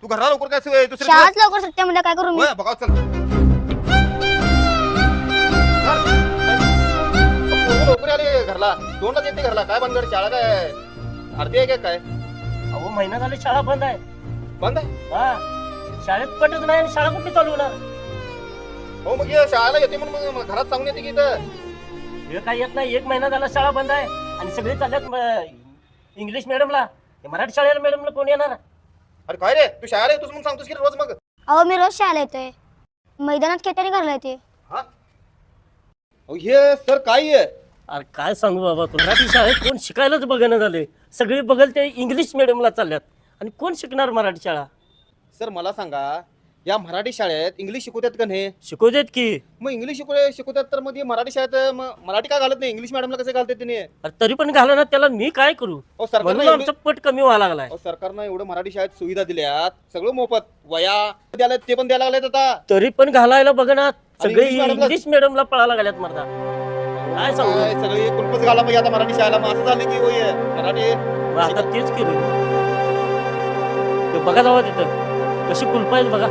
तू घराला लवकर काय दुसरी शाळाच लवकर सुट्ट्या म्हणजे काय करू मी? बघा चल लवकर आले घरला 2ला येते घरला काय बंद शाळा काय अर्धी आहे काय अहो महिना झाली शाळा बंद आहे. बंद आहे हा शाळेत पटत नाही आणि शाळा कुठे चालू होणार? हो मग ये शाळेला येते म्हणून मग घरात सांगून येते की इथं हे काय येत नाही. 1 महिना झाला शाळा बंद आहे आणि सगळे चालल्यात इंग्लिश मिडियमला. मराठी शाळेला मॅडमला कोण येणार? अरे काय रे तू शाळेला येतोस म्हणून सांगतोस की रोज मग अहो मी रोज शाळेला येतोय. मैदानात खेळताना घरला येते. हा अहो हे सर काय आहे अरे काय सांगू बाबा तुला, मराठी शाळेत कोण शिकायलाच बघणं झाले. सगळे बघल ते इंग्लिश मिडियमला चालल्यात आणि कोण शिकणार मराठी शाळा? सर मला सांगा या मराठी शाळेत इंग्लिश शिकवतात का नाही? शिकू देत की. मग इंग्लिश शिकवतात तर मग मराठी शाळेत मराठी काय घालत नाही इंग्लिश मॅडमला कसं घालतात त्याने? अरे तरी पण घाला ना त्याला, मी काय करू? अहो म्हणून सरकारनं आमचा पट कमी व्हायला लागलाय. सरकारनं एवढं मराठी शाळेत सुविधा दिल्यात सगळं मोफत वया द्यायला ते पण द्यायला लागलेत आता. तरी पण घालायला बघणार सगळे इंग्लिश medium ला- इंग्लिश मिडियमला पळायला लागल्यात मरदा. काय सांगू? काय सगळे कुलपच घाला पाहिजे आता मराठी शाळेला मग असं झालं की होय मराठी मग आता तेच केलं. ते बघा जावं तिथं कशी कुलप आहेत बघा.